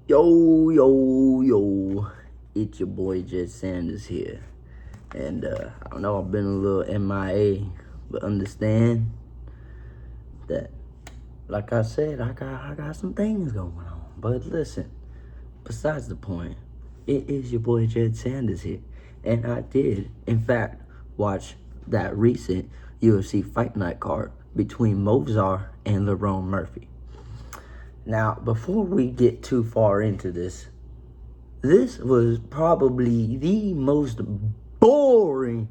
Yo, yo, yo. It's your boy Jet Sanders here. And I don't know, I've been a little MIA, but understand that, like I said, I got some things going on. But listen, besides the point, it is your boy Jet Sanders here. And I did, in fact, watch that recent UFC Fight Night card between Movsar and Lerone Murphy. Now, before we get too far into this was probably the most boring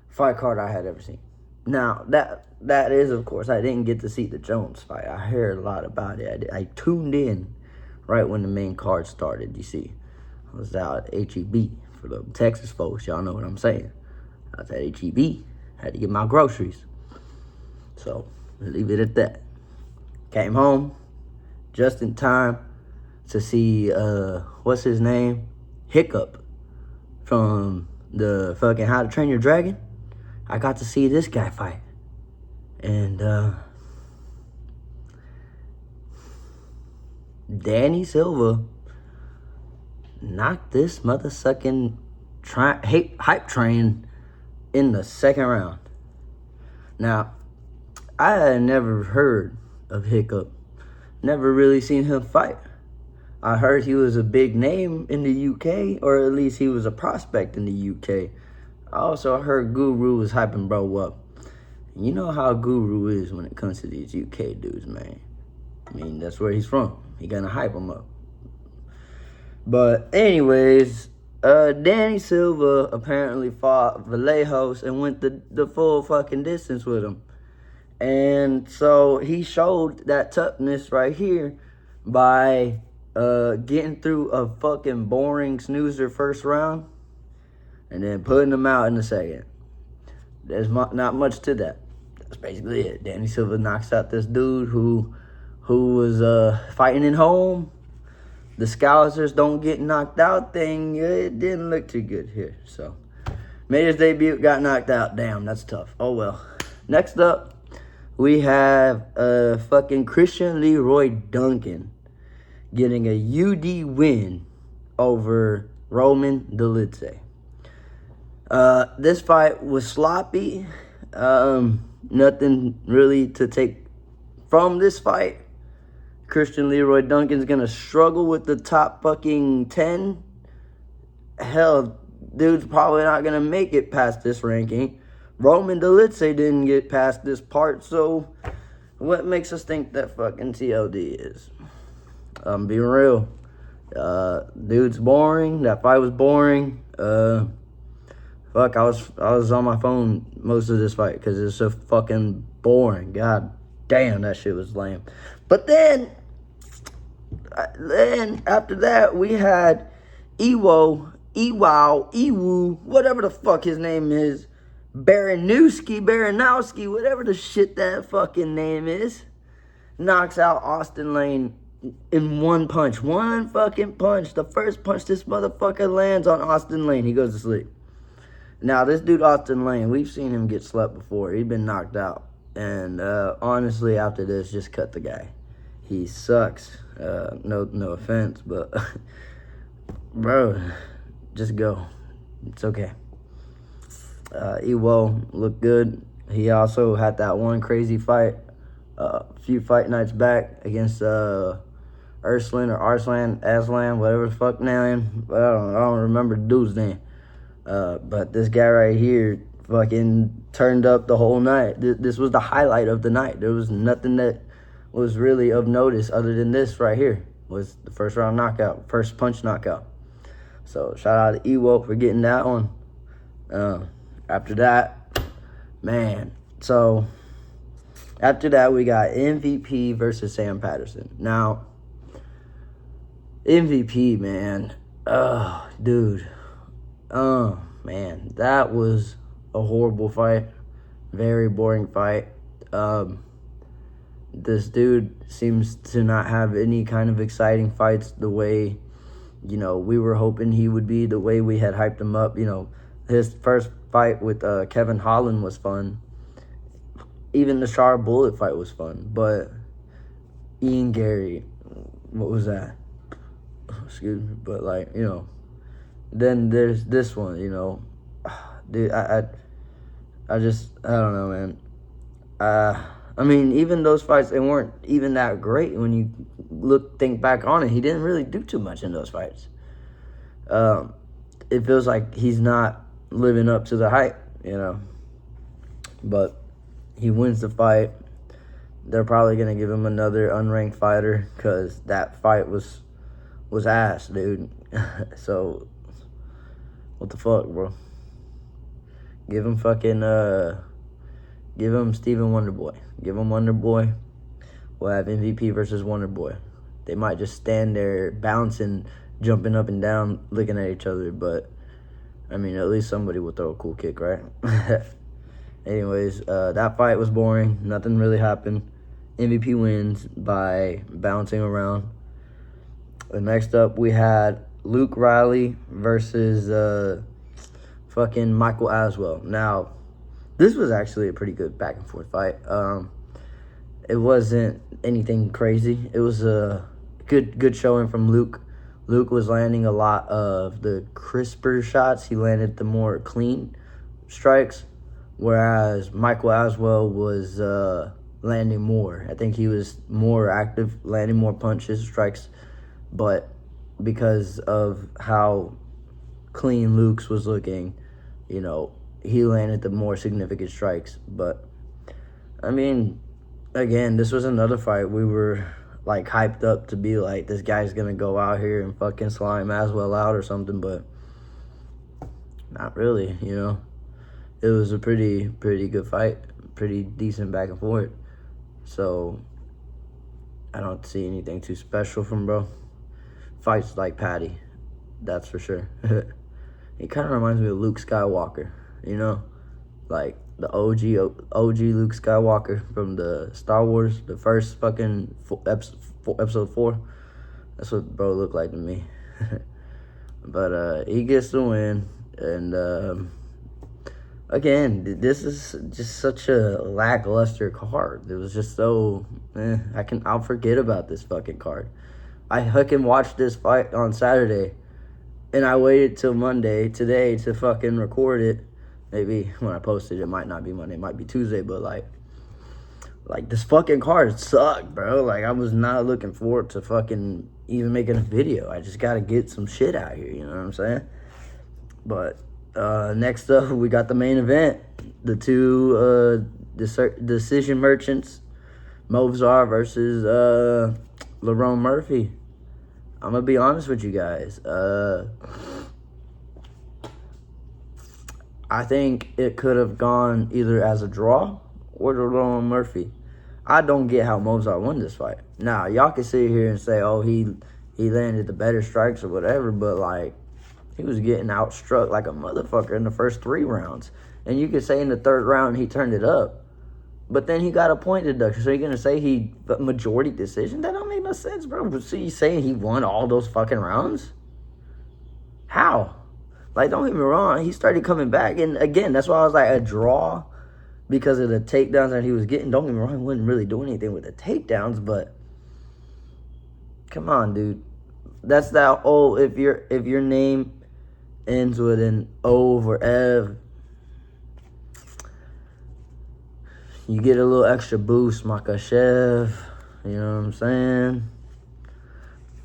fight card I had ever seen. Now, that is, of course, I didn't get to see the Jones fight. I heard a lot about it. I tuned in right when the main card started, you see. I was out at HEB. For the Texas folks, y'all know what I'm saying. I was at HEB. Had to get my groceries. So, leave it at that. Came home just in time to see, what's his name? Hiccup from the fucking How to Train Your Dragon. I got to see this guy fight. And, Danny Silva knocked this motherfucking hype train in the second round. Now, I had never heard of Hiccup. Never really seen him fight. I heard he was a big name in the UK, or at least he was a prospect in the UK. I also heard Guru was hyping bro up. You know how Guru is when it comes to these UK dudes, man. I mean, that's where he's from. He gonna hype him up. But anyways, Danny Silva apparently fought Vallejos and went the full fucking distance with him. And so he showed that toughness right here by getting through a fucking boring snoozer first round and then putting him out in the second. There's not much to that. That's basically it. Danny Silva knocks out this dude who was fighting at home. The Scousers don't get knocked out thing, it didn't look too good here. So, made his debut, got knocked out. Damn, that's tough. Oh well. Next up, we have fucking Christian Leroy Duncan getting a UD win over Roman Dolidze. This fight was sloppy. Nothing really to take from this fight. Christian Leroy Duncan's gonna struggle with the top fucking 10. Hell, dude's probably not gonna make it past this ranking. Roman Dolidze didn't get past this part, so what makes us think that fucking TLD is? I'm being real. Dude's boring. That fight was boring. Fuck, I was on my phone most of this fight because it's so fucking boring. God damn, that shit was lame. But then after that, we had Iwo, whatever the fuck his name is, Baranowski, whatever the shit that fucking name is, knocks out Austin Lane in one punch. One fucking punch. The first punch this motherfucker lands on Austin Lane, he goes to sleep. Now, this dude, Austin Lane, we've seen him get slept before. He'd been knocked out. And honestly, after this, just cut the guy. He sucks. No offense, but bro, just go. It's okay. Iwo looked good. He also had that one crazy fight a few fight nights back against Aslan, whatever the fuck name. I don't remember the dude's name. But this guy right here fucking turned up the whole night. This was the highlight of the night. There was nothing that was really of notice other than this right here. Was the first round knockout, first punch knockout. So shout out to Iwo for getting that one. After that, man. So after that, we got MVP versus Sam Patterson. Now, MVP, man. Oh, dude. Oh, man. That was a horrible fight. Very boring fight. This dude seems to not have any kind of exciting fights the way, we were hoping he would be, the way we had hyped him up. His first fight with Kevin Holland was fun. Even the Char Bullet fight was fun. But Ian Gary, what was that? excuse me, but like, you know, then there's this one, you know, dude, I don't know, man. I mean, even those fights, they weren't even that great when you think back on it. He didn't really do too much in those fights. It feels like he's not living up to the hype, you know. But he wins the fight. They're probably going to give him another unranked fighter because that fight was ass, dude. So, what the fuck, bro? Give him Stephen Wonderboy. Give him Wonderboy. We'll have MVP versus Wonderboy. They might just stand there bouncing, jumping up and down, looking at each other. But, I mean, at least somebody will throw a cool kick, right? Anyways, that fight was boring. Nothing really happened. MVP wins by bouncing around. And next up, we had Luke Riley versus fucking Michael Aswell. Now, this was actually a pretty good back and forth fight. It wasn't anything crazy. It was a good showing from Luke. Luke was landing a lot of the crisper shots. He landed the more clean strikes, whereas Michael Aswell was landing more. I think he was more active, landing more punches, strikes, but because of how clean Luke's was looking, you know, he landed the more significant strikes. But, I mean, again, this was another fight we were, like, hyped up to be like, this guy's going to go out here and fucking slime Aswell out or something, but not really, you know. It was a pretty good fight, pretty decent back and forth. So, I don't see anything too special from bro. Fights like Patty, that's for sure. It kind of reminds me of Luke Skywalker, you know? Like, the OG Luke Skywalker from the Star Wars, the first fucking episode 4. That's what bro looked like to me. But he gets the win, and again, this is just such a lackluster card. It was just so, I'll forget about this fucking card. I fucking watched this fight on Saturday, and I waited till Monday, today, to fucking record it. Maybe when I posted it might not be Monday, it might be Tuesday, but like this fucking card sucked, bro. Like, I was not looking forward to fucking even making a video. I just gotta get some shit out here, you know what I'm saying? But next up, we got the main event. The two decision merchants, Movsar versus Lerone Murphy. I'm going to be honest with you guys. I think it could have gone either as a draw or to Lerone Murphy. I don't get how Movsar won this fight. Now, y'all can sit here and say, oh, he landed the better strikes or whatever, but, like, he was getting outstruck like a motherfucker in the first 3 rounds. And you could say in the 3rd round he turned it up. But then he got a point deduction. So you're going to say he majority decision? That don't make no sense, bro. So you saying he won all those fucking rounds? How? Like, don't get me wrong. He started coming back. And, again, that's why I was like a draw because of the takedowns that he was getting. Don't get me wrong. He wasn't really doing anything with the takedowns. But, come on, dude. That's that old, if your name ends with an Ov or Ev, you get a little extra boost, Makashev. You know what I'm saying?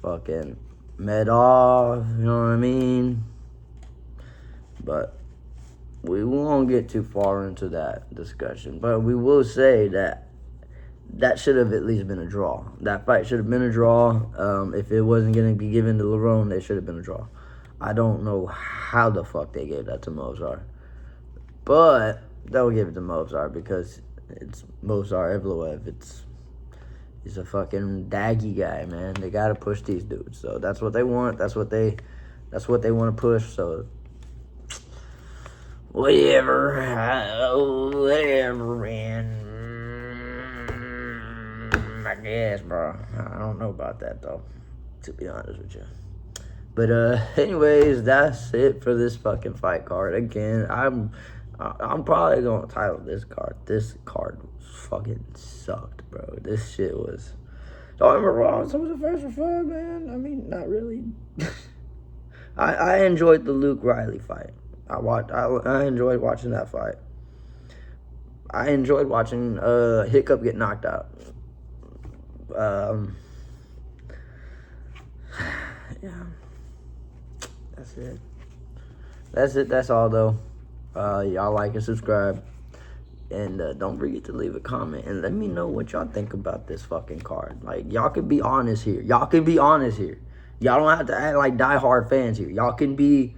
Fucking Medov, you know what I mean? But we won't get too far into that discussion. But we will say that should have at least been a draw. That fight should have been a draw. If it wasn't going to be given to Lerone, it should have been a draw. I don't know how the fuck they gave that to Movsar. But they'll give it to Movsar because it's Movsar Evloev. He's a fucking daggy guy, man. They gotta push these dudes. So that's what they want. That's what they want to push. So whatever, man. I guess, bro. I don't know about that though, to be honest with you. But anyways, that's it for this fucking fight card. Again, I'm probably gonna title this card. This card fucking sucked, bro. This shit was Don't get me wrong, some of the fights were fun, man. I mean, not really. I enjoyed the Luke Riley fight. I enjoyed watching that fight. I enjoyed watching Hiccup get knocked out. Yeah. That's it. That's it. That's all, though. Y'all like and subscribe. And don't forget to leave a comment. And let me know what y'all think about this fucking card. Like, y'all can be honest here. Y'all can be honest here. Y'all don't have to act like diehard fans here. Y'all can be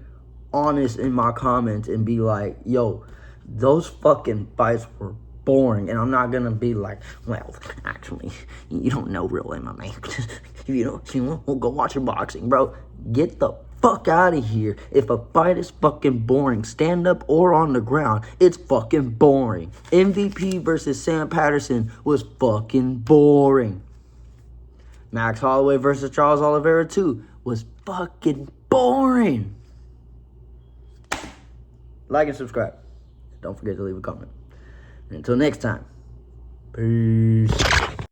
honest in my comments and be like, yo, those fucking fights were boring. And I'm not gonna be like, well, actually, you don't know real MMA. you won't go watch your boxing, bro. Get the fuck out of here. If a fight is fucking boring, stand up or on the ground, it's fucking boring. MVP versus Sam Patterson was fucking boring. Max Holloway versus Charles Oliveira 2 was fucking boring. Like and subscribe. Don't forget to leave a comment. And until next time, peace.